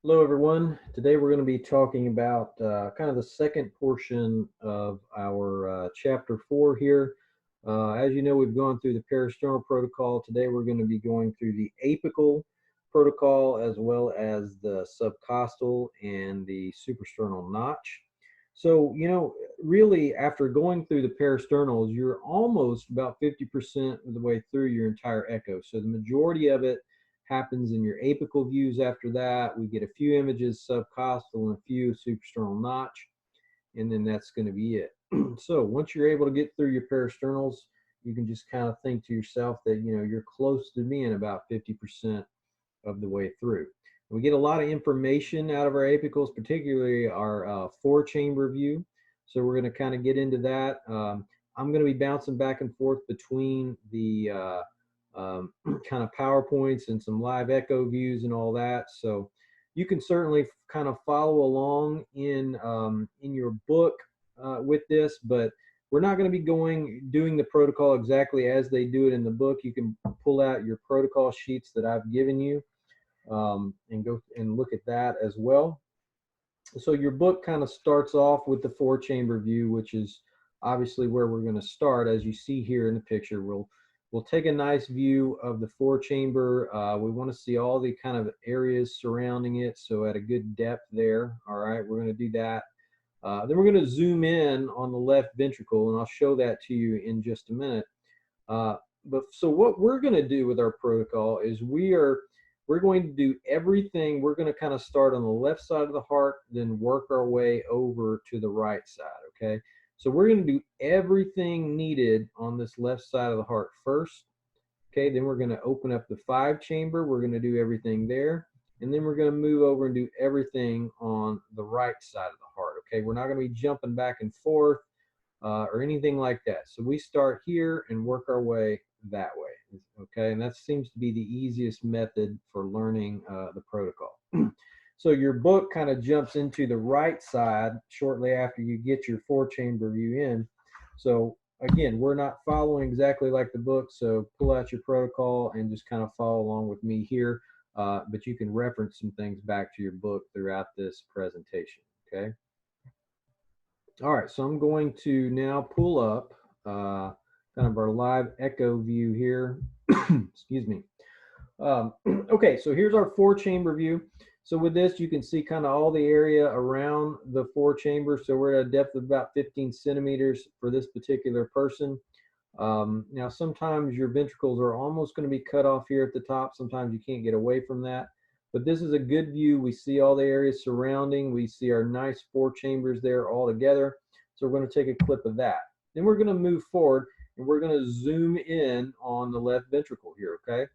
Hello, everyone. Today we're going to be talking about kind of the second portion of our chapter 4 here. As you know, we've gone through the peristernal protocol. Today we're going to be going through the apical protocol as well as the subcostal and the suprasternal notch. So, really after going through the peristernals, you're almost about 50% of the way through your entire echo. So the majority of it happens in your apical views. After that, we get a few images subcostal and a few suprasternal notch, and then that's going to be it. So once you're able to get through your peristernals, you can just kind of think to yourself that you're close to being about 50% of the way through. We get a lot of information out of our apicals, particularly our four-chamber view. So we're going to kind of get into that. I'm going to be bouncing back and forth between the kind of PowerPoints and some live echo views and all that. So you can certainly kind of follow along in your book with this, but we're not going to be doing the protocol exactly as they do it in the book. You can pull out your protocol sheets that I've given you and go and look at that as well. So your book kind of starts off with the four-chamber view, which is obviously where we're going to start. As you see here in the picture, we'll take a nice view of the four-chamber. We want to see all the kind of areas surrounding it, so at a good depth there. All right, we're going to do that. Then we're going to zoom in on the left ventricle, and I'll show that to you in just a minute. But so what we're going to do with our protocol is we're going to do everything. We're going to kind of start on the left side of the heart, then work our way over to the right side, okay? So we're going to do everything needed on this left side of the heart first, okay? Then we're going to open up the five-chamber. We're going to do everything there. And then we're going to move over and do everything on the right side of the heart, okay? We're not going to be jumping back and forth or anything like that. So we start here and work our way that way, okay? And that seems to be the easiest method for learning the protocol. So your book kind of jumps into the right side shortly after you get your four-chamber view in. So again, we're not following exactly like the book, so pull out your protocol and just kind of follow along with me here. But you can reference some things back to your book throughout this presentation, okay? All right, so I'm going to now pull up kind of our live echo view here. Excuse me. Okay, so here's our four-chamber view. So with this, you can see kind of all the area around the four chambers. So we're at a depth of about 15 centimeters for this particular person. Now, sometimes your ventricles are almost going to be cut off here at the top. Sometimes you can't get away from that. But this is a good view. We see all the areas surrounding. We see our nice four chambers there all together. So we're going to take a clip of that. Then we're going to move forward and we're going to zoom in on the left ventricle here, okay?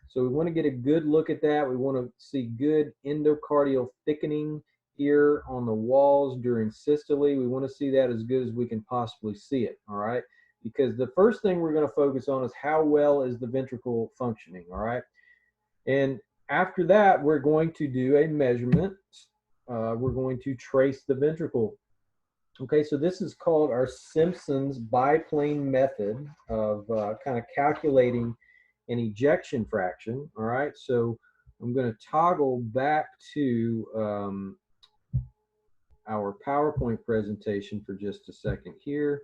So we want to get a good look at that. We want to see good endocardial thickening here on the walls during systole. We want to see that as good as we can possibly see it, all right? Because the first thing we're going to focus on is how well is the ventricle functioning, all right? And after that, we're going to do a measurement. We're going to trace the ventricle. Okay, so this is called our Simpson's biplane method of kind of calculating an ejection fraction, all right? So I'm going to toggle back to our PowerPoint presentation for just a second here,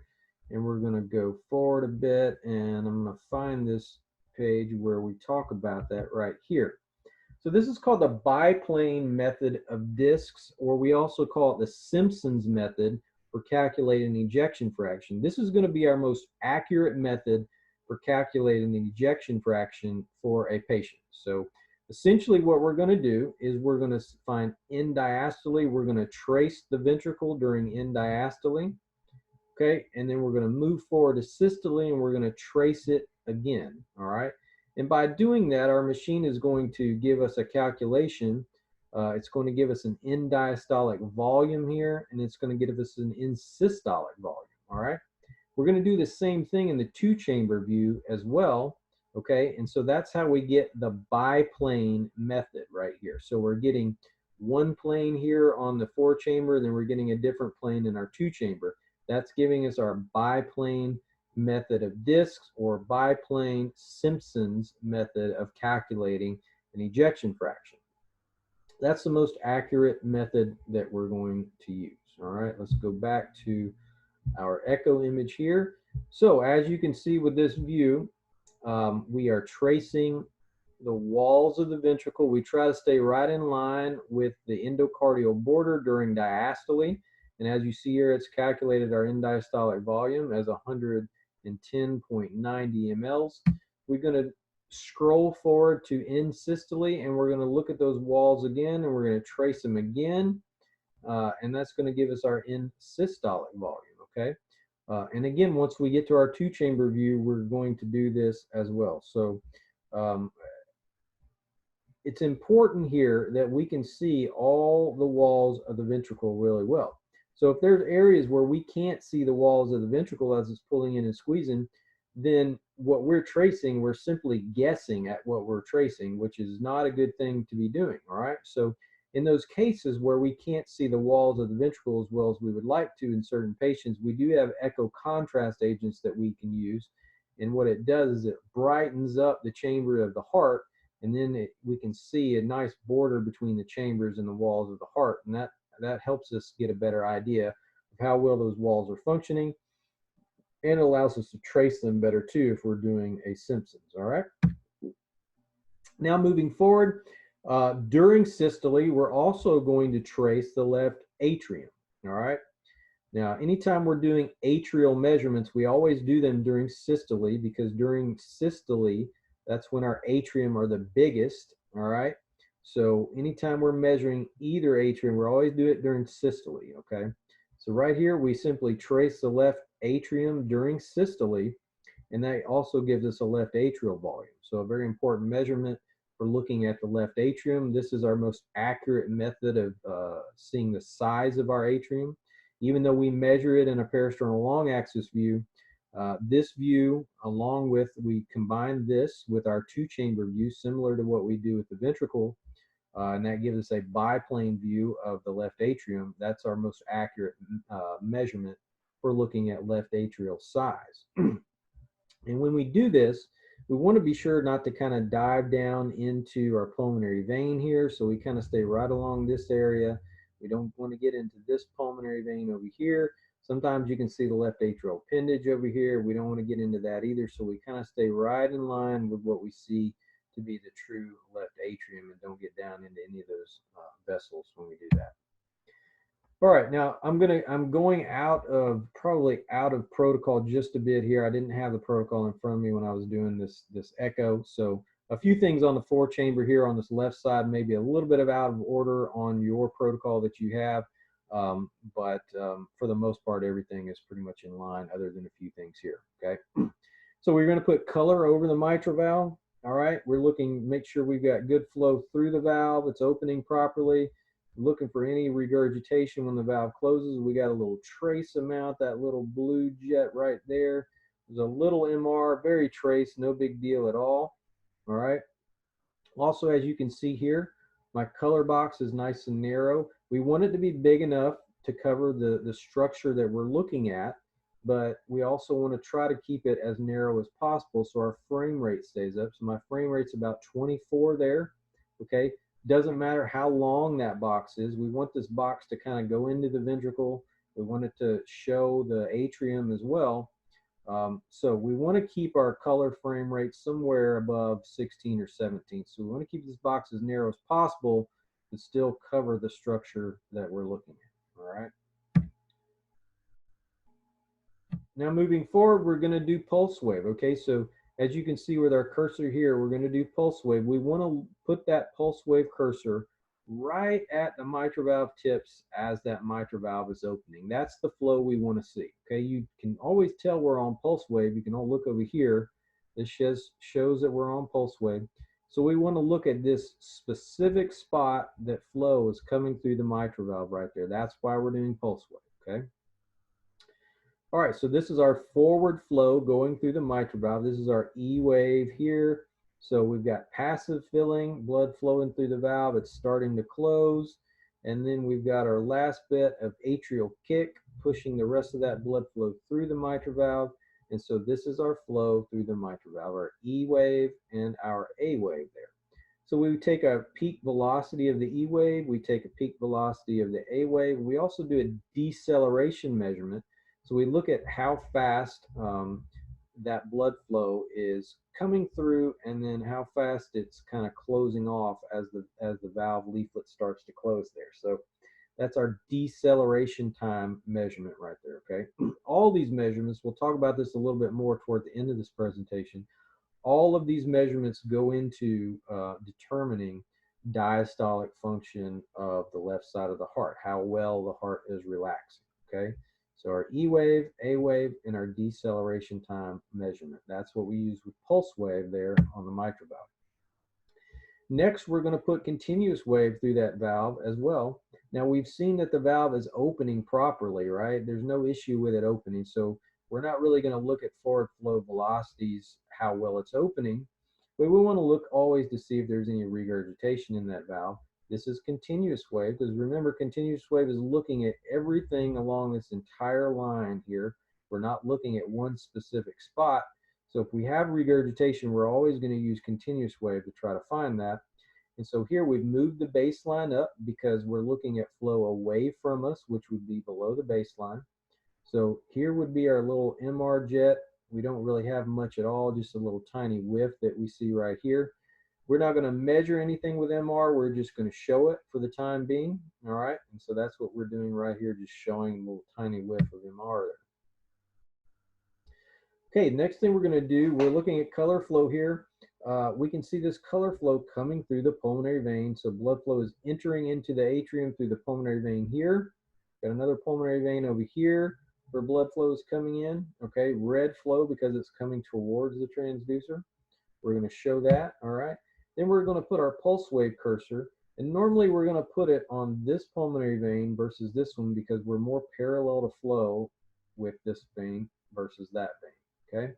and we're going to go forward a bit, and I'm going to find this page where we talk about that right here. So this is called the biplane method of discs, or we also call it the Simpson's method for calculating ejection fraction. This is going to be our most accurate method for calculating the ejection fraction for a patient. So essentially what we're going to do is we're going to find end diastole. We're going to trace the ventricle during end diastole. Okay, and then we're going to move forward to systole and we're going to trace it again, all right? And by doing that, our machine is going to give us a calculation. It's going to give us an end diastolic volume here, and it's going to give us an end systolic volume, all right? We're going to do the same thing in the two-chamber view as well, okay? And so that's how we get the biplane method right here. So we're getting one plane here on the four-chamber, then we're getting a different plane in our two-chamber. That's giving us our biplane method of discs, or biplane Simpson's method of calculating an ejection fraction. That's the most accurate method that we're going to use. All right, let's go back to our echo image here. So as you can see with this view, we are tracing the walls of the ventricle. We try to stay right in line with the endocardial border during diastole. And as you see here, it's calculated our end diastolic volume as 110.90 mLs. We're going to scroll forward to end systole, and we're going to look at those walls again, and we're going to trace them again. And that's going to give us our end systolic volume, okay? And again, once we get to our two-chamber view, we're going to do this as well. So it's important here that we can see all the walls of the ventricle really well. So if there's areas where we can't see the walls of the ventricle as it's pulling in and squeezing, then what we're tracing, we're simply guessing at what we're tracing, which is not a good thing to be doing, all right? So in those cases where we can't see the walls of the ventricle as well as we would like to in certain patients, we do have echo contrast agents that we can use. And what it does is it brightens up the chamber of the heart, and then we can see a nice border between the chambers and the walls of the heart, and that helps us get a better idea of how well those walls are functioning, and allows us to trace them better too if we're doing a Simpsons. All right. Now moving forward, during systole, we're also going to trace the left atrium. All right. Now, anytime we're doing atrial measurements, we always do them during systole, because during systole, that's when our atrium are the biggest, all right? So anytime we're measuring either atrium, we're always do it during systole, okay? So right here, we simply trace the left atrium during systole, and that also gives us a left atrial volume. So a very important measurement for looking at the left atrium. This is our most accurate method of seeing the size of our atrium. Even though we measure it in a parasternal long axis view, this view, along with, we combine this with our two-chamber view, similar to what we do with the ventricle, and that gives us a biplane view of the left atrium. That's our most accurate measurement for looking at left atrial size. And when we do this, we want to be sure not to kind of dive down into our pulmonary vein here. So we kind of stay right along this area. We don't want to get into this pulmonary vein over here. Sometimes you can see the left atrial appendage over here. We don't want to get into that either. So we kind of stay right in line with what we see to be the true left atrium, and don't get down into any of those vessels when we do that. All right, now I'm going probably out of protocol just a bit here. I didn't have the protocol in front of me when I was doing this echo. So a few things on the 4-chamber here on this left side, maybe a little bit of out of order on your protocol that you have, but for the most part, everything is pretty much in line, other than a few things here. Okay, so we're going to put color over the mitral valve. All right, we're looking, make sure we've got good flow through the valve. It's opening properly. Looking for any regurgitation when the valve closes. We got a little trace amount, that little blue jet right there. There's a little MR, very trace, no big deal at all. All right. Also, as you can see here, my color box is nice and narrow. We want it to be big enough to cover the structure that we're looking at, but we also want to try to keep it as narrow as possible so our frame rate stays up. So my frame rate's about 24 there. Okay. Doesn't matter how long that box is. We want this box to kind of go into the ventricle. We want it to show the atrium as well. So we want to keep our color frame rate somewhere above 16 or 17. So we want to keep this box as narrow as possible, but still cover the structure that we're looking at. All right. Now moving forward, we're going to do pulse wave. Okay, so as you can see with our cursor here, we're going to do pulse wave. We want to put that pulse wave cursor right at the mitral valve tips as that mitral valve is opening. That's the flow we want to see. Okay, you can always tell we're on pulse wave. You can all look over here. This shows that we're on pulse wave. So we want to look at this specific spot that flow is coming through the mitral valve right there. That's why we're doing pulse wave. Okay. All right, so this is our forward flow going through the mitral valve. This is our E wave here. So we've got passive filling, blood flowing through the valve. It's starting to close. And then we've got our last bit of atrial kick, pushing the rest of that blood flow through the mitral valve. And so this is our flow through the mitral valve, our E wave and our A wave there. So we take a peak velocity of the E wave, we take a peak velocity of the A wave. We also do a deceleration measurement. So we look at how fast that blood flow is coming through, and then how fast it's kind of closing off as the valve leaflet starts to close there. So that's our deceleration time measurement right there, okay? All these measurements, we'll talk about this a little bit more toward the end of this presentation. All of these measurements go into determining diastolic function of the left side of the heart, how well the heart is relaxing, okay? So our E wave, A wave, and our deceleration time measurement. That's what we use with pulse wave there on the mitral valve. Next, we're going to put continuous wave through that valve as well. Now, we've seen that the valve is opening properly, right? There's no issue with it opening. So we're not really going to look at forward flow velocities, how well it's opening, but we want to look always to see if there's any regurgitation in that valve. This is continuous wave, because remember, continuous wave is looking at everything along this entire line here. We're not looking at one specific spot. So if we have regurgitation, we're always going to use continuous wave to try to find that. And so here we've moved the baseline up because we're looking at flow away from us, which would be below the baseline. So here would be our little MR jet. We don't really have much at all, just a little tiny whiff that we see right here. We're not going to measure anything with MR. We're just going to show it for the time being. All right. And so that's what we're doing right here, just showing a little tiny whiff of MR there. Okay, next thing we're going to do, we're looking at color flow here. We can see this color flow coming through the pulmonary vein. So blood flow is entering into the atrium through the pulmonary vein here. Got another pulmonary vein over here where blood flow is coming in. Okay, red flow because it's coming towards the transducer. We're going to show that, all right? Then we're going to put our pulse wave cursor. And normally we're going to put it on this pulmonary vein versus this one because we're more parallel to flow with this vein versus that vein. Okay,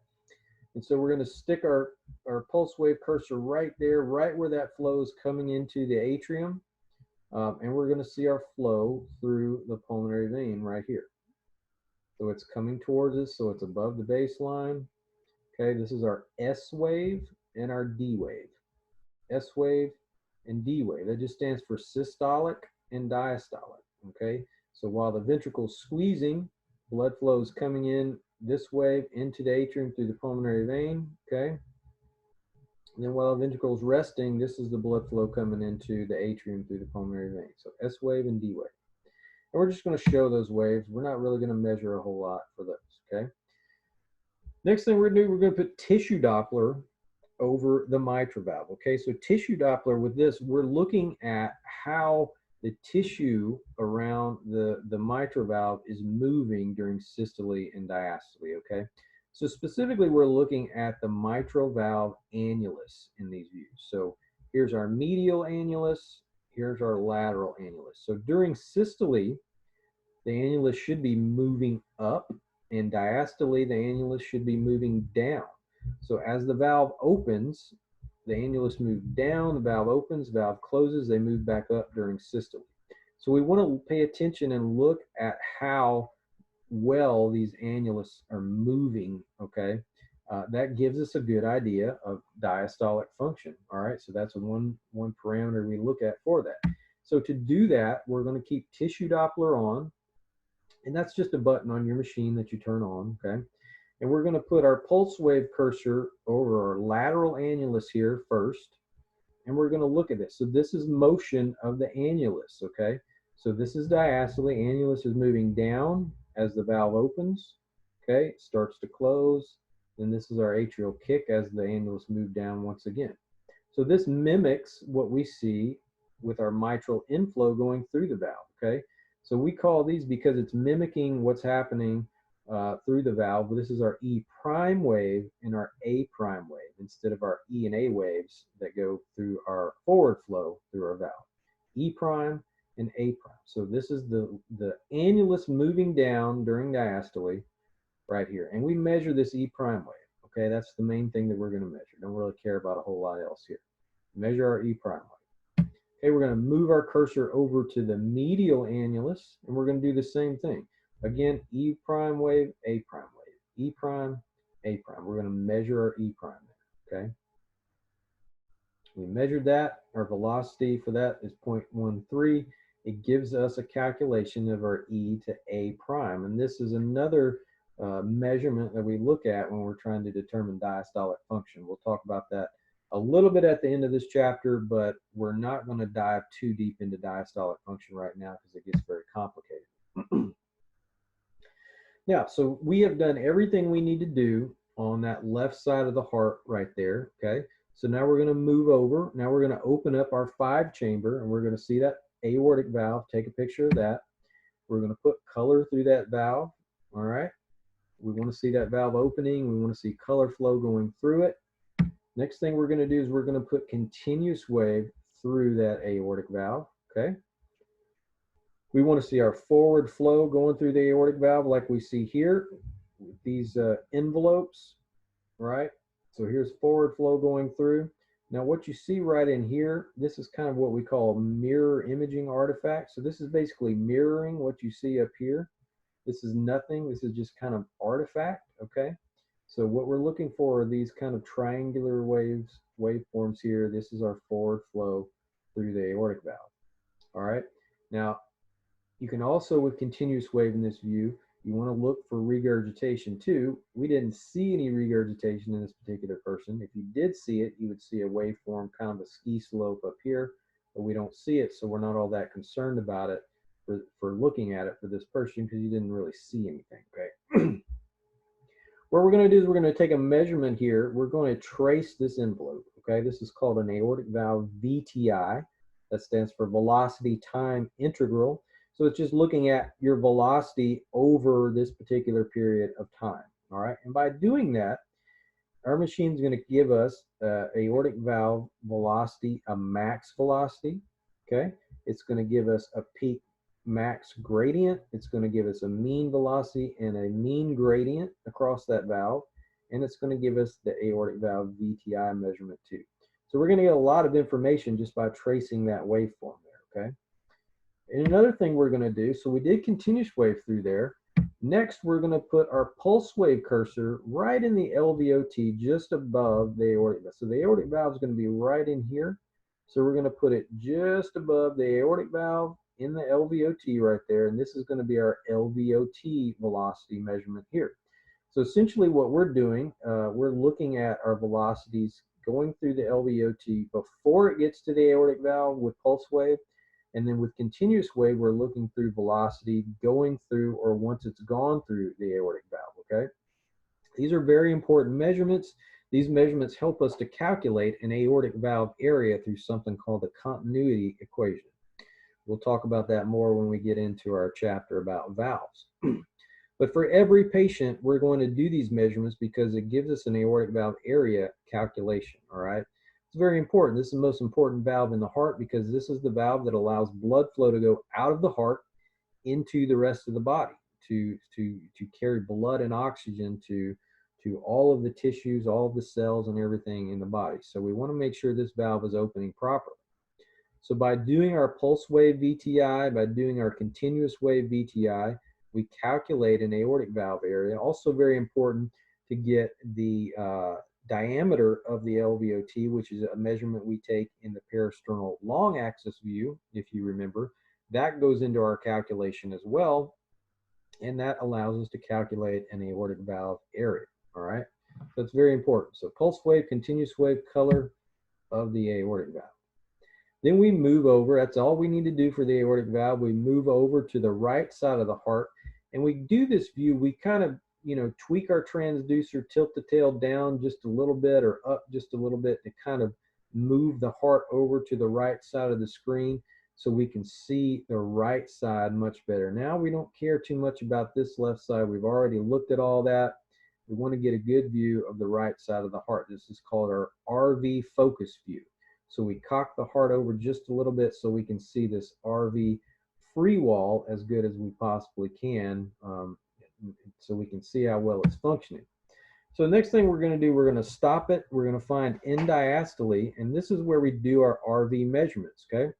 and so we're going to stick our pulse wave cursor right there, right where that flow is coming into the atrium, and we're going to see our flow through the pulmonary vein right here. So it's coming towards us, so it's above the baseline. Okay, this is our S wave and our D wave. S wave and D wave. That just stands for systolic and diastolic. Okay, so while the ventricle is squeezing, blood flow is coming in this wave into the atrium through the pulmonary vein, okay? And then while the ventricle is resting, this is the blood flow coming into the atrium through the pulmonary vein. So S wave and D wave. And we're just going to show those waves. We're not really going to measure a whole lot for those, okay? Next thing we're going to do, we're going to put tissue Doppler over the mitral valve, okay? So tissue Doppler with this, we're looking at how the tissue around the mitral valve is moving during systole and diastole, okay? So specifically, we're looking at the mitral valve annulus in these views. So here's our medial annulus, here's our lateral annulus. So during systole, the annulus should be moving up, and diastole, the annulus should be moving down. So as the valve opens, the annulus moves down, the valve opens, valve closes, they move back up during systole. So we want to pay attention and look at how well these annulus are moving, okay? That gives us a good idea of diastolic function, all right? So that's one parameter we look at for that. So to do that, we're going to keep tissue Doppler on, and that's just a button on your machine that you turn on, okay? And we're going to put our pulse wave cursor over our lateral annulus here first, and we're going to look at this. So this is motion of the annulus, okay? So this is diastole. Annulus is moving down as the valve opens, okay? It starts to close. Then this is our atrial kick as the annulus moves down once again. So this mimics what we see with our mitral inflow going through the valve, okay? So we call these because it's mimicking what's happening through the valve. This is our E prime wave and our A prime wave instead of our E and A waves that go through our forward flow through our valve. E prime and A prime. So this is the annulus moving down during diastole right here. And we measure this E prime wave. Okay, that's the main thing that we're going to measure. Don't really care about a whole lot else here. Measure our E prime wave. Okay, we're going to move our cursor over to the medial annulus, and we're going to do the same thing. Again, E prime wave, A prime wave, E prime, A prime. We're going to measure our E prime there, okay? We measured that. Our velocity for that is 0.13. It gives us a calculation of our E to A prime. And this is another measurement that we look at when we're trying to determine diastolic function. We'll talk about that a little bit at the end of this chapter, but we're not going to dive too deep into diastolic function right now because it gets very complicated. Now, so we have done everything we need to do on that left side of the heart right there, okay? So now we're going to move over. Now we're going to open up our 5-chamber, and we're going to see that aortic valve. Take a picture of that. We're going to put color through that valve, all right? We want to see that valve opening. We want to see color flow going through it. Next thing we're going to do is we're going to put continuous wave through that aortic valve, okay? We want to see our forward flow going through the aortic valve like we see here with these envelopes, right? So here's forward flow going through. Now what you see right in here, this is kind of what we call mirror imaging artifact. So this is basically mirroring what you see up here. This is nothing. This is just kind of artifact, okay? So what we're looking for are these kind of triangular waveforms here. This is our forward flow through the aortic valve, all right? Now, you can also, with continuous wave in this view, you want to look for regurgitation too. We didn't see any regurgitation in this particular person. If you did see it, you would see a waveform, kind of a ski slope up here, but we don't see it, so we're not all that concerned about it for looking at it for this person because you didn't really see anything, okay? What we're going to do is we're going to take a measurement here. We're going to trace this envelope, okay? This is called an aortic valve VTI. That stands for velocity time integral. So it's just looking at your velocity over this particular period of time, all right? And by doing that, our machine is going to give us aortic valve velocity, a max velocity, okay? It's going to give us a peak max gradient. It's going to give us a mean velocity and a mean gradient across that valve. And it's going to give us the aortic valve VTI measurement too. So we're going to get a lot of information just by tracing that waveform there, okay? And another thing we're going to do, so we did continuous wave through there. Next, we're going to put our pulse wave cursor right in the LVOT just above the aortic valve. So the aortic valve is going to be right in here. So we're going to put it just above the aortic valve in the LVOT right there. And this is going to be our LVOT velocity measurement here. So essentially what we're doing, we're looking at our velocities going through the LVOT before it gets to the aortic valve with pulse wave. And then with continuous wave, we're looking through velocity going through or once it's gone through the aortic valve, okay? These are very important measurements. These measurements help us to calculate an aortic valve area through something called the continuity equation. We'll talk about that more when we get into our chapter about valves. But for every patient, we're going to do these measurements because it gives us an aortic valve area calculation, all right? It's very important. This is the most important valve in the heart because this is the valve that allows blood flow to go out of the heart into the rest of the body to carry blood and oxygen to all of the tissues, all of the cells and everything in the body. So we want to make sure this valve is opening properly. So by doing our pulse wave VTI, by doing our continuous wave VTI, we calculate an aortic valve area. Also very important to get the diameter of the LVOT, which is a measurement we take in the parasternal long axis view, if you remember. That goes into our calculation as well, and that allows us to calculate an aortic valve area, all right? So it's very important. So pulse wave, continuous wave, color of the aortic valve. Then we move over, that's all we need to do for the aortic valve. We move over to the right side of the heart, and we do this view, we kind of, tweak our transducer, tilt the tail down just a little bit or up just a little bit to kind of move the heart over to the right side of the screen so we can see the right side much better. Now we don't care too much about this left side. We've already looked at all that. We want to get a good view of the right side of the heart. This is called our RV focus view. So we cock the heart over just a little bit so we can see this RV free wall as good as we possibly can, so we can see how well it's functioning. So the next thing we're going to do, we're going to stop it. We're going to find end diastole, and this is where we do our RV measurements, okay?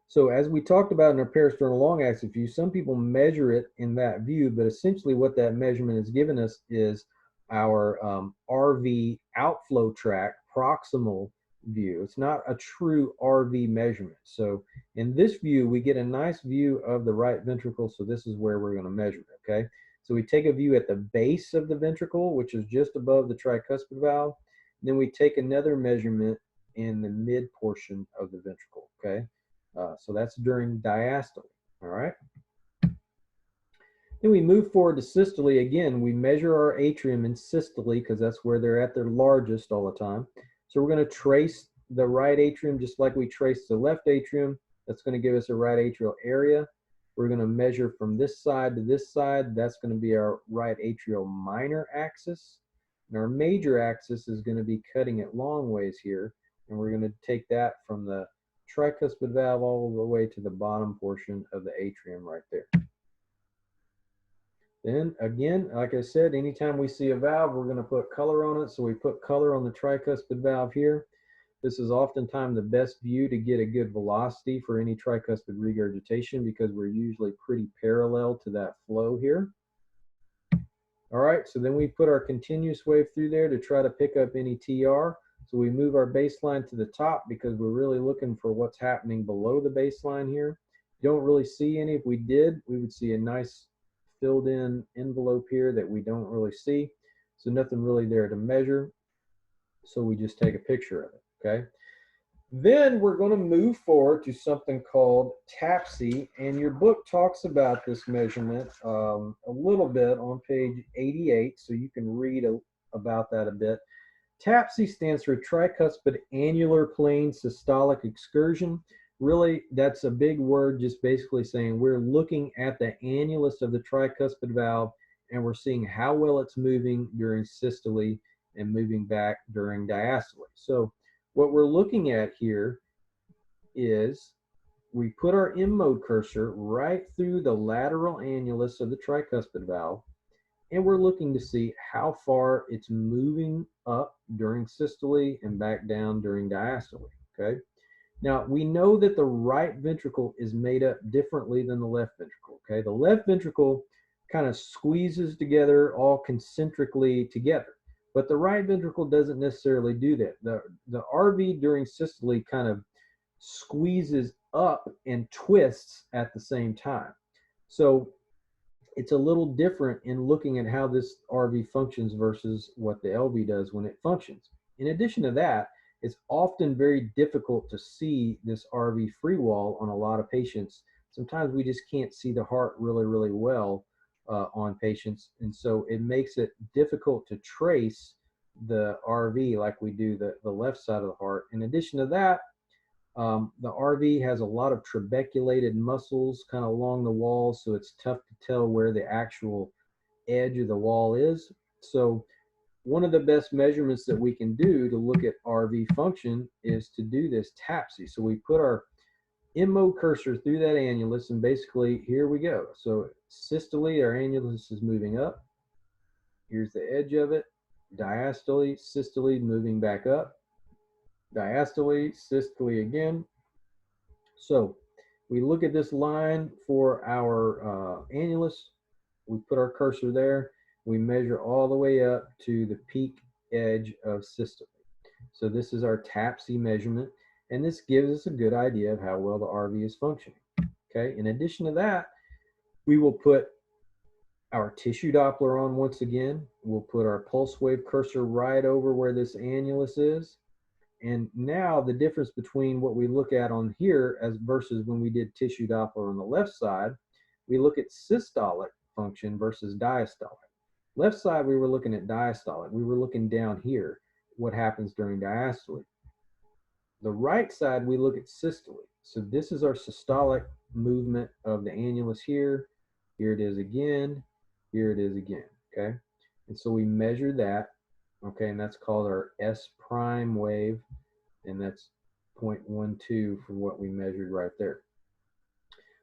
So as we talked about in our parasternal long axis view, some people measure it in that view, but essentially what that measurement has given us is our RV outflow tract, proximal view. It's not a true RV measurement. So in this view, we get a nice view of the right ventricle. So this is where we're going to measure it, okay? So we take a view at the base of the ventricle, which is just above the tricuspid valve. Then we take another measurement in the mid portion of the ventricle, okay? So that's during diastole, all right? Then we move forward to systole. Again, we measure our atrium in systole because that's where they're at their largest all the time. So we're going to trace the right atrium just like we trace the left atrium. That's going to give us a right atrial area. We're going to measure from this side to this side. That's going to be our right atrial minor axis. And our major axis is going to be cutting it long ways here. And we're going to take that from the tricuspid valve all the way to the bottom portion of the atrium right there. Then again, like I said, anytime we see a valve, we're going to put color on it. So we put color on the tricuspid valve here. This is oftentimes the best view to get a good velocity for any tricuspid regurgitation because we're usually pretty parallel to that flow here. All right, so then we put our continuous wave through there to try to pick up any TR. So we move our baseline to the top because we're really looking for what's happening below the baseline here. You don't really see any. If we did, we would see a nice filled in envelope here that we don't really see. So nothing really there to measure. So we just take a picture of it, okay? Then we're going to move forward to something called TAPSE, and your book talks about this measurement a little bit on page 88, so you can read about that a bit. TAPSE stands for tricuspid annular plane systolic excursion. Really, that's a big word, just basically saying we're looking at the annulus of the tricuspid valve and we're seeing how well it's moving during systole and moving back during diastole. So what we're looking at here is we put our M-mode cursor right through the lateral annulus of the tricuspid valve, and we're looking to see how far it's moving up during systole and back down during diastole, okay? Now, we know that the right ventricle is made up differently than the left ventricle, okay? The left ventricle kind of squeezes together all concentrically together, but the right ventricle doesn't necessarily do that. The RV during systole kind of squeezes up and twists at the same time. So it's a little different in looking at how this RV functions versus what the LV does when it functions. In addition to that, it's often very difficult to see this RV free wall on a lot of patients. Sometimes we just can't see the heart really, really well on patients. And so it makes it difficult to trace the RV like we do the left side of the heart. In addition to that, the RV has a lot of trabeculated muscles kind of along the wall, so it's tough to tell where the actual edge of the wall is. So one of the best measurements that we can do to look at RV function is to do this TAPSE. So we put our M-mode cursor through that annulus, and basically here we go. So systole, our annulus is moving up. Here's the edge of it. Diastole, systole moving back up. Diastole, systole again. So we look at this line for our annulus. We put our cursor there. We measure all the way up to the peak edge of systole. So this is our TAPSE measurement, and this gives us a good idea of how well the RV is functioning. Okay. In addition to that, we will put our tissue Doppler on once again. We'll put our pulse wave cursor right over where this annulus is. And now the difference between what we look at on here as versus when we did tissue Doppler on the left side, we look at systolic function versus diastolic. Left side, we were looking at diastolic. We were looking down here, what happens during diastole. The right side, we look at systole. So this is our systolic movement of the annulus here. Here it is again. Here it is again, okay? And so we measure that, okay, and that's called our S prime wave, and that's 0.12 from what we measured right there.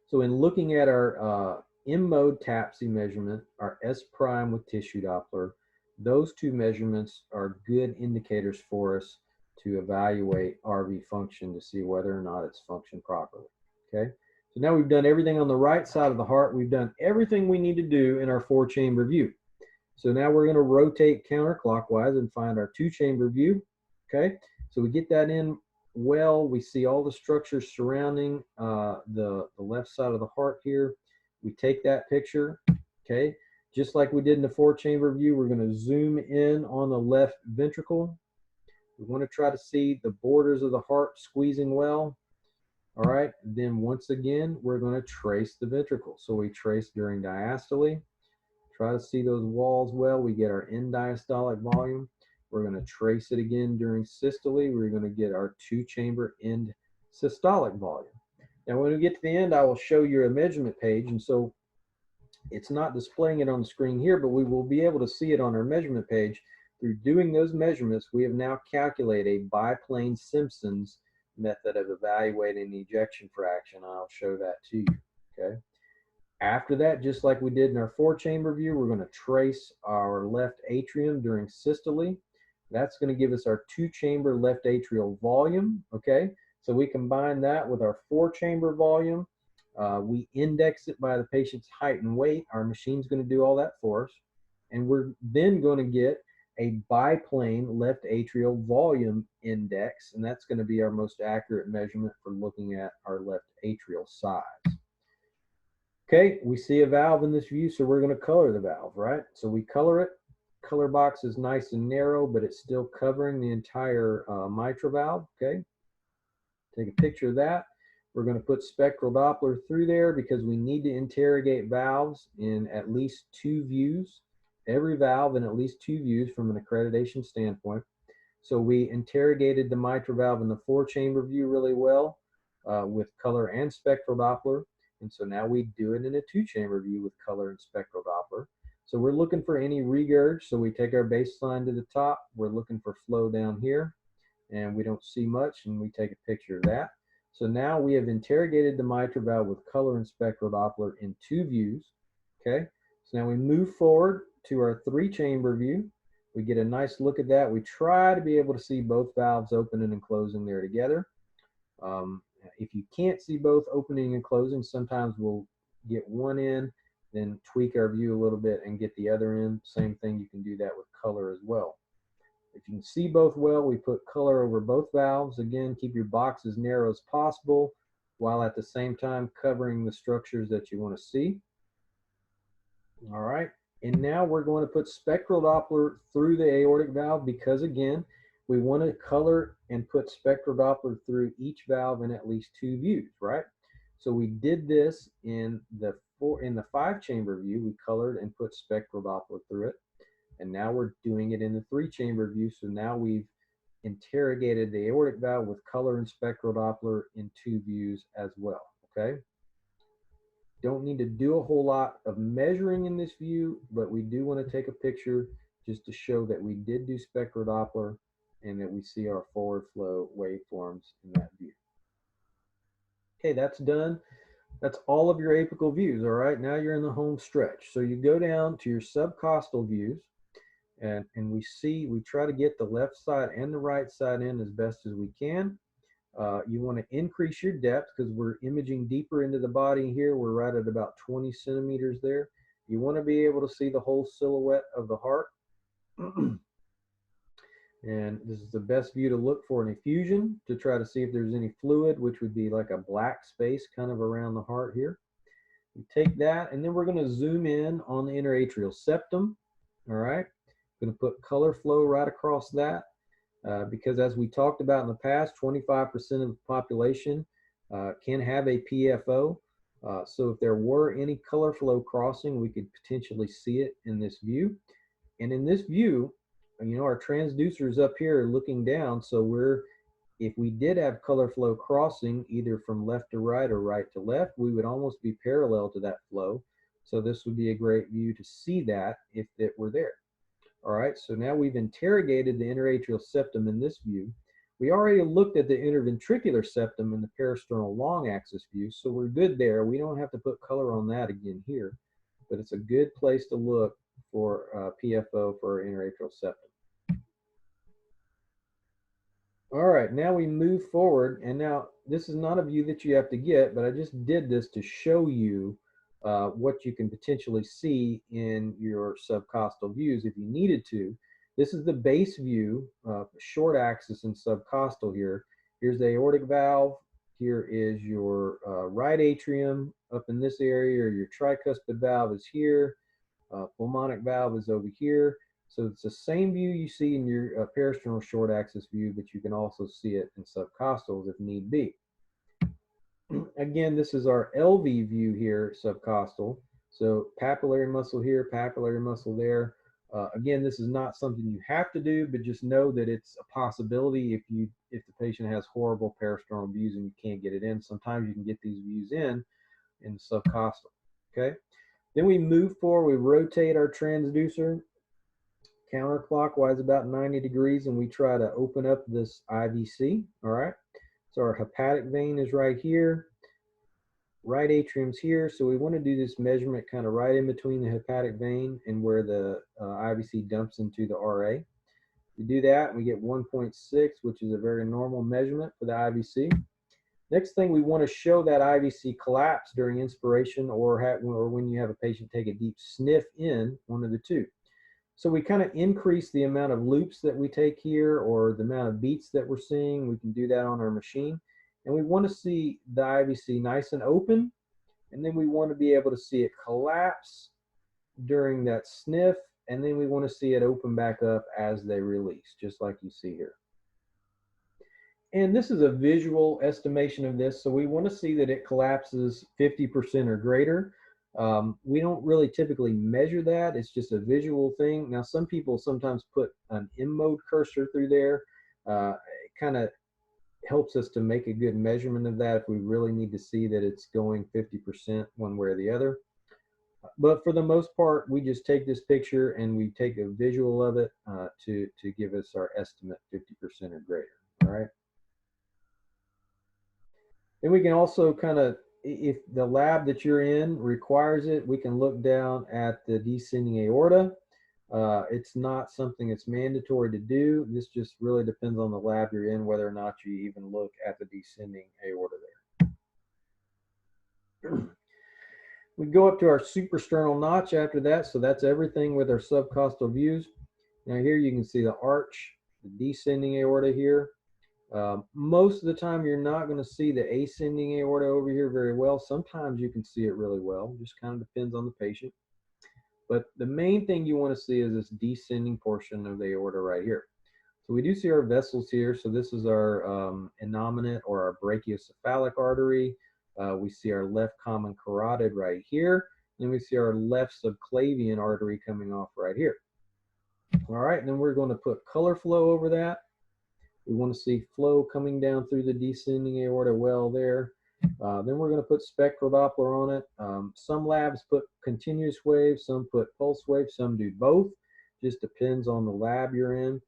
So in looking at our M-mode TAPSE measurement, our S prime with tissue Doppler, those two measurements are good indicators for us to evaluate RV function to see whether or not it's functioned properly, okay? So now we've done everything on the right side of the heart. We've done everything we need to do in our 4-chamber view. So now we're going to rotate counterclockwise and find our 2-chamber view, okay? So we get that in well. We see all the structures surrounding the left side of the heart here. We take that picture, okay? Just like we did in the 4-chamber view, we're going to zoom in on the left ventricle. We want to try to see the borders of the heart squeezing well. All right, then once again, we're going to trace the ventricle. So we trace during diastole. Try to see those walls well. We get our end diastolic volume. We're going to trace it again during systole. We're going to get our 2-chamber end systolic volume. Now, when we get to the end, I will show you a measurement page. And so it's not displaying it on the screen here, but we will be able to see it on our measurement page. Through doing those measurements, we have now calculated a biplane Simpson's method of evaluating the ejection fraction. I'll show that to you, okay? After that, just like we did in our 4-chamber view, we're going to trace our left atrium during systole. That's going to give us our 2-chamber left atrial volume, okay? So we combine that with our 4-chamber volume. We index it by the patient's height and weight. Our machine's going to do all that for us. And we're then going to get a biplane left atrial volume index, and that's going to be our most accurate measurement for looking at our left atrial size. Okay, we see a valve in this view, so we're going to color the valve, right? So we color it. Color box is nice and narrow, but it's still covering the entire mitral valve, okay? Take a picture of that. We're going to put spectral Doppler through there because we need to interrogate valves in at least 2 views. Every valve in at least 2 views from an accreditation standpoint. So we interrogated the mitral valve in the 4-chamber view really well with color and spectral Doppler. And so now we do it in a 2-chamber view with color and spectral Doppler. So we're looking for any regurg. So we take our baseline to the top. We're looking for flow down here, and we don't see much, and we take a picture of that. So now we have interrogated the mitral valve with color and spectral Doppler in 2 views. Okay. So now we move forward to our 3-chamber view. We get a nice look at that. We try to be able to see both valves opening and closing there together. If you can't see both opening and closing, sometimes we'll get one in, then tweak our view a little bit and get the other in. Same thing, you can do that with color as well. If you can see both well, we put color over both valves. Again, keep your box as narrow as possible while at the same time covering the structures that you want to see. All right, and now we're going to put spectral Doppler through the aortic valve because, again, we want to color and put spectral Doppler through each valve in at least 2 views, right? So we did this in the 5-chamber view. We colored and put spectral Doppler through it. And now we're doing it in the 3-chamber view. So now we've interrogated the aortic valve with color and spectral Doppler in 2 views as well, okay? Don't need to do a whole lot of measuring in this view, but we do want to take a picture just to show that we did do spectral Doppler and that we see our forward flow waveforms in that view. Okay, that's done. That's all of your apical views, all right? Now you're in the home stretch. So you go down to your subcostal views, and we try to get the left side and the right side in as best as we can. You want to increase your depth because we're imaging deeper into the body here. We're right at about 20 centimeters there. You want to be able to see the whole silhouette of the heart. And this is the best view to look for an effusion to try to see if there's any fluid, which would be like a black space kind of around the heart here. We take that, and then we're going to zoom in on the interatrial septum. All right. Going to put color flow right across that because, as we talked about in the past, 25% of the population can have a PFO. So if there were any color flow crossing, we could potentially see it in this view. And in this view, you know, our transducer is up here looking down. So if we did have color flow crossing either from left to right or right to left, we would almost be parallel to that flow. So this would be a great view to see that if it were there. All right, so now we've interrogated the interatrial septum in this view. We already looked at the interventricular septum in the parasternal long axis view, so we're good there. We don't have to put color on that again here, but it's a good place to look for PFO for our interatrial septum. All right, now we move forward, and now this is not a view that you have to get, but I just did this to show you what you can potentially see in your subcostal views if you needed to. This is the base view, short axis and subcostal here. Here's the aortic valve. Here is your right atrium up in this area, or your tricuspid valve is here. Pulmonic valve is over here. So it's the same view you see in your peristernal short axis view, but you can also see it in subcostals if need be. Again, this is our LV view here, subcostal. So papillary muscle here, papillary muscle there. Again, this is not something you have to do, but just know that it's a possibility if the patient has horrible peristernal views and you can't get it in. Sometimes you can get these views in subcostal. Okay. Then we move forward. We rotate our transducer counterclockwise about 90 degrees, and we try to open up this IVC. All right. So our hepatic vein is right here. Right atrium's here, so we want to do this measurement kind of right in between the hepatic vein and where the IVC dumps into the RA. We do that, and we get 1.6, which is a very normal measurement for the IVC. Next thing, we want to show that IVC collapse during inspiration or when you have a patient take a deep sniff in, one of the two. So we kind of increase the amount of loops that we take here or the amount of beats that we're seeing. We can do that on our machine. And we want to see the IVC nice and open, and then we want to be able to see it collapse during that sniff, and then we want to see it open back up as they release, just like you see here. And this is a visual estimation of this, so we want to see that it collapses 50% or greater. We don't really typically measure that. It's just a visual thing. Now, some people sometimes put an M-mode cursor through there. It kind of helps us to make a good measurement of that if we really need to see that it's going 50% one way or the other. But for the most part, we just take this picture and we take a visual of it to give us our estimate 50% or greater. All right. Then we can also kind of, if the lab that you're in requires it, we can look down at the descending aorta. It's not something that's mandatory to do. This just really depends on the lab you're in, whether or not you even look at the descending aorta there. We go up to our suprasternal notch after that. So that's everything with our subcostal views. Now here you can see the arch, the descending aorta here. Most of the time you're not going to see the ascending aorta over here very well. Sometimes you can see it really well. Just kind of depends on the patient. But the main thing you want to see is this descending portion of the aorta right here. So we do see our vessels here. So this is our innominate or our brachiocephalic artery. We see our left common carotid right here. And we see our left subclavian artery coming off right here. All right, and then we're going to put color flow over that. We want to see flow coming down through the descending aorta well there. Then we're going to put spectral Doppler on it. Some labs put continuous wave, some put pulse wave, some do both. Just depends on the lab you're in.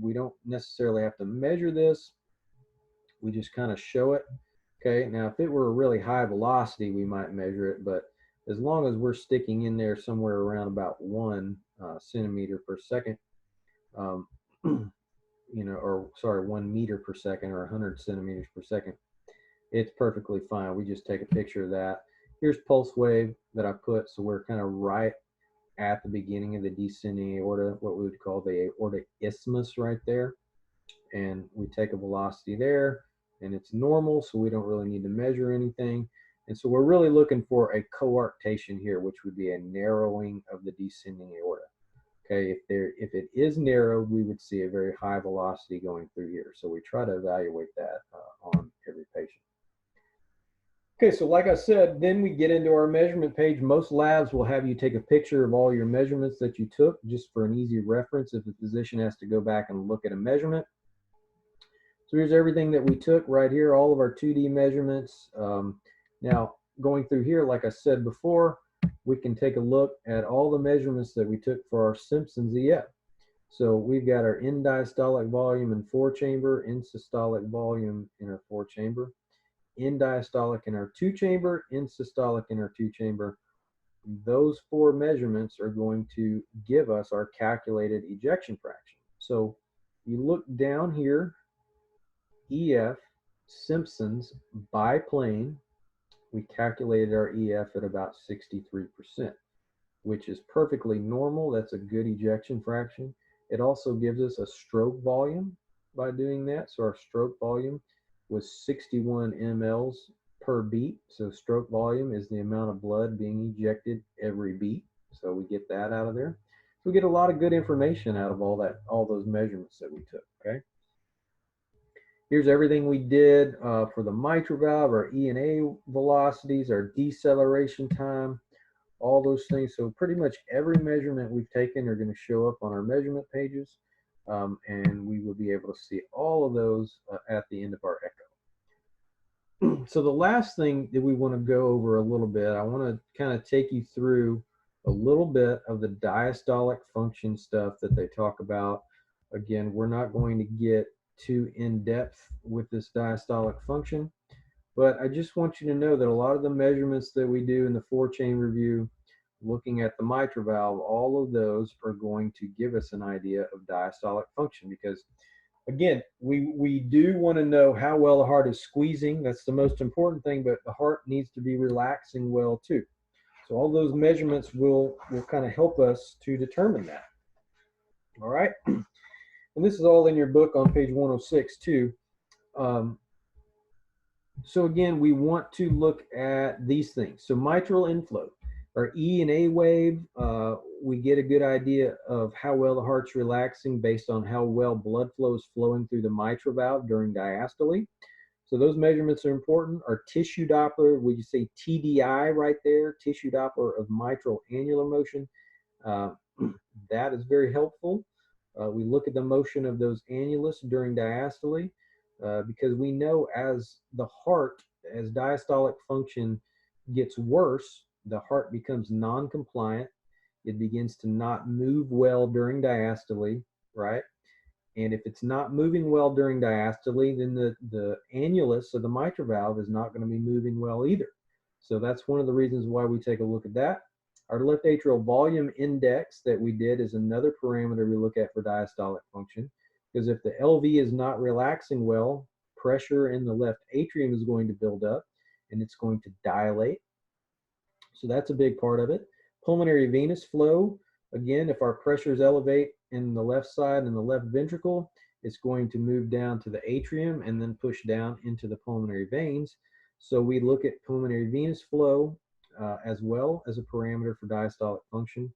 We don't necessarily have to measure this. We just kind of show it. Okay, now if it were a really high velocity, we might measure it, but as long as we're sticking in there somewhere around about 1 centimeter per second, you know, or sorry, 1 meter per second or 100 centimeters per second, it's perfectly fine. We just take a picture of that. Here's pulse wave that I put, so we're kind of right at the beginning of the descending aorta, what we would call the aortic isthmus right there. And we take a velocity there, and it's normal, so we don't really need to measure anything. And so we're really looking for a coarctation here, which would be a narrowing of the descending aorta. Okay, if it is narrow, we would see a very high velocity going through here. So we try to evaluate that on every patient. Okay, so like I said, then we get into our measurement page. Most labs will have you take a picture of all your measurements that you took, just for an easy reference if the physician has to go back and look at a measurement. So here's everything that we took right here, all of our 2D measurements. Now, going through here, like I said before, we can take a look at all the measurements that we took for our Simpson's EF. So we've got our end diastolic volume in 4-chamber, end systolic volume in our 4-chamber, end diastolic in our 2-chamber, end systolic in our 2-chamber. Those 4 measurements are going to give us our calculated ejection fraction. So you look down here, EF, Simpson's biplane, we calculated our EF at about 63%. which is perfectly normal. That's a good ejection fraction. It also gives us a stroke volume by doing that. So our stroke volume was 61 mLs per beat. So stroke volume is the amount of blood being ejected every beat. So we get that out of there. So we get a lot of good information out of all those measurements that we took, okay? Here's everything we did for the mitral valve, our E and A velocities, our deceleration time, all those things. So pretty much every measurement we've taken are going to show up on our measurement pages, and we will be able to see all of those at the end of our echo. So the last thing that we want to go over a little bit, I want to kind of take you through a little bit of the diastolic function stuff that they talk about. Again, we're not going to get too in depth with this diastolic function, but I just want you to know that a lot of the measurements that we do in the 4-chain review, looking at the mitral valve, all of those are going to give us an idea of diastolic function, because again, we do want to know how well the heart is squeezing. That's the most important thing, but the heart needs to be relaxing well too. So all those measurements will kind of help us to determine that. All right. And this is all in your book on page 106 too. So again, we want to look at these things. So mitral inflow, our E and A wave, we get a good idea of how well the heart's relaxing based on how well blood flow is flowing through the mitral valve during diastole. So those measurements are important. Our tissue Doppler, would you say TDI right there, tissue Doppler of mitral annular motion, that is very helpful. We look at the motion of those annulus during diastole, because we know as the heart, as diastolic function gets worse, the heart becomes non-compliant. It begins to not move well during diastole, right? And if it's not moving well during diastole, then the annulus of the mitral valve is not going to be moving well either. So that's one of the reasons why we take a look at that. Our left atrial volume index that we did is another parameter we look at for diastolic function, because if the LV is not relaxing well, pressure in the left atrium is going to build up and it's going to dilate. So that's a big part of it. Pulmonary venous flow, again, if our pressures elevate in the left side and the left ventricle, it's going to move down to the atrium and then push down into the pulmonary veins. So we look at pulmonary venous flow as well as a parameter for diastolic function.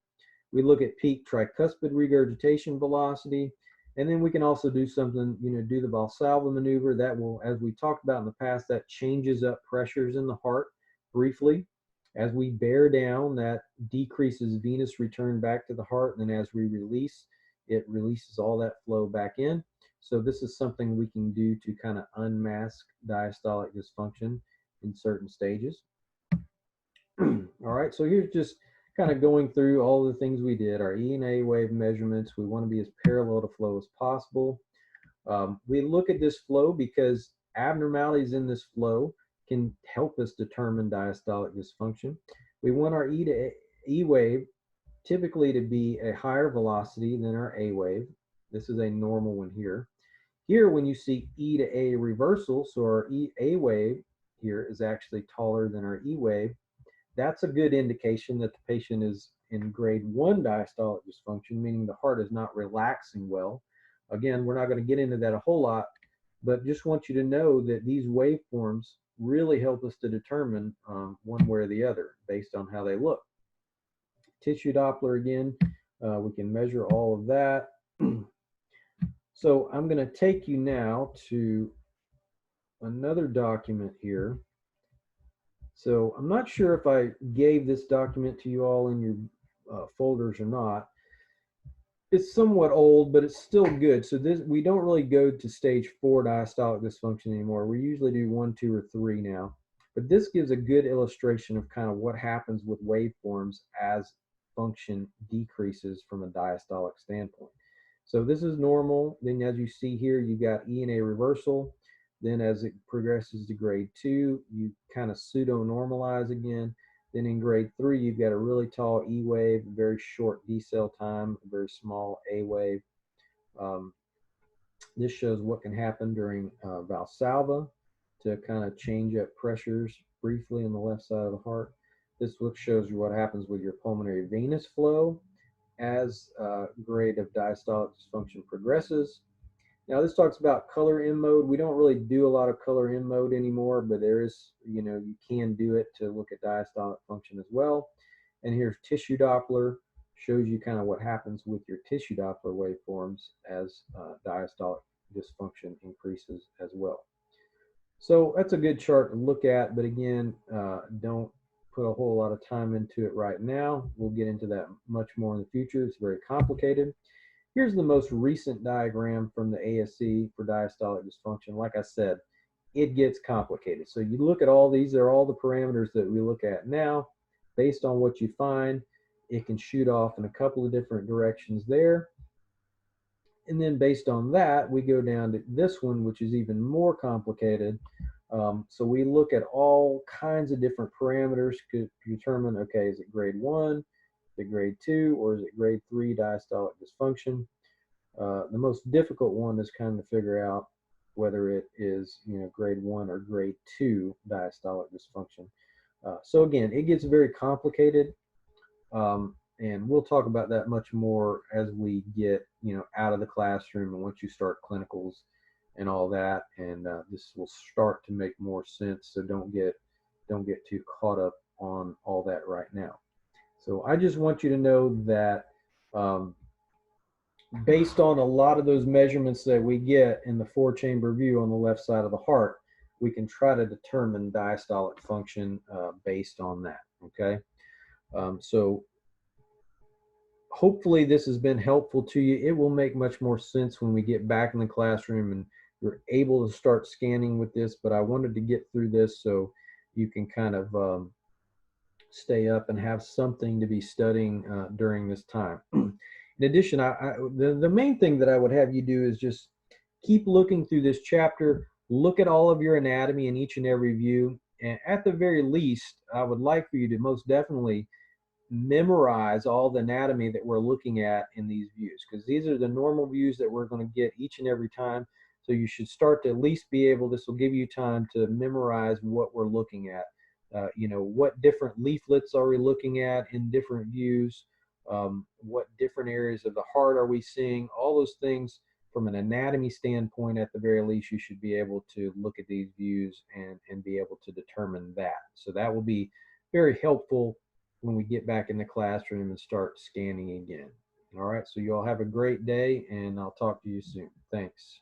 We look at peak tricuspid regurgitation velocity, and then we can also do something, do the Valsalva maneuver. That will, as we talked about in the past, that changes up pressures in the heart briefly. As we bear down, that decreases venous return back to the heart, and then as we release, it releases all that flow back in. So this is something we can do to kind of unmask diastolic dysfunction in certain stages. All right, so here's just kind of going through all the things we did. Our E and A wave measurements, we want to be as parallel to flow as possible. We look at this flow because abnormalities in this flow can help us determine diastolic dysfunction. We want our E to E wave typically to be a higher velocity than our A wave. This is a normal one here. Here, when you see E to A reversal, so our A wave here is actually taller than our E wave, that's a good indication that the patient is in grade 1 diastolic dysfunction, meaning the heart is not relaxing well. Again, we're not going to get into that a whole lot, but just want you to know that these waveforms really help us to determine one way or the other based on how they look. Tissue Doppler again, we can measure all of that. So I'm going to take you now to another document here. So I'm not sure if I gave this document to you all in your folders or not. It's somewhat old, but it's still good. So this, we don't really go to stage 4 diastolic dysfunction anymore. We usually do 1, 2, or 3 now. But this gives a good illustration of kind of what happens with waveforms as function decreases from a diastolic standpoint. So this is normal. Then as you see here, you got E and A reversal. Then as it progresses to grade 2, you kind of pseudo-normalize again. Then in grade 3, you've got a really tall E wave, a very short decel time, a very small A wave. This shows what can happen during Valsalva to kind of change up pressures briefly on the left side of the heart. This book shows you what happens with your pulmonary venous flow as grade of diastolic dysfunction progresses. Now this talks about color in mode. We don't really do a lot of color in mode anymore, but there is, you can do it to look at diastolic function as well. And here's tissue Doppler, shows you kind of what happens with your tissue Doppler waveforms as diastolic dysfunction increases as well. So that's a good chart to look at, but again, don't put a whole lot of time into it right now. We'll get into that much more in the future. It's very complicated. Here's the most recent diagram from the ASC for diastolic dysfunction. Like I said, it gets complicated. So you look at all these, they're all the parameters that we look at now. Based on what you find, it can shoot off in a couple of different directions there. And then based on that, we go down to this one, which is even more complicated. So we look at all kinds of different parameters to determine, okay, is it grade 1, is it grade 2, or is it grade 3 diastolic dysfunction? The most difficult one is kind of to figure out whether it is, grade 1 or grade 2 diastolic dysfunction. So again, it gets very complicated. And we'll talk about that much more as we get, out of the classroom and once you start clinicals and all that. And this will start to make more sense. So don't get too caught up on all that right now. So I just want you to know that based on a lot of those measurements that we get in the 4-chamber view on the left side of the heart, we can try to determine diastolic function based on that. Okay. So hopefully this has been helpful to you. It will make much more sense when we get back in the classroom and you're able to start scanning with this, but I wanted to get through this so you can kind of stay up and have something to be studying during this time. In addition, the main thing that I would have you do is just keep looking through this chapter, look at all of your anatomy in each and every view, and at the very least, I would like for you to most definitely memorize all the anatomy that we're looking at in these views, because these are the normal views that we're going to get each and every time. So you should start to at least be able, this will give you time to memorize what we're looking at. What different leaflets are we looking at in different views? What different areas of the heart are we seeing? All those things from an anatomy standpoint, at the very least, you should be able to look at these views and be able to determine that. So that will be very helpful when we get back in the classroom and start scanning again. All right, so you all have a great day, and I'll talk to you soon. Thanks.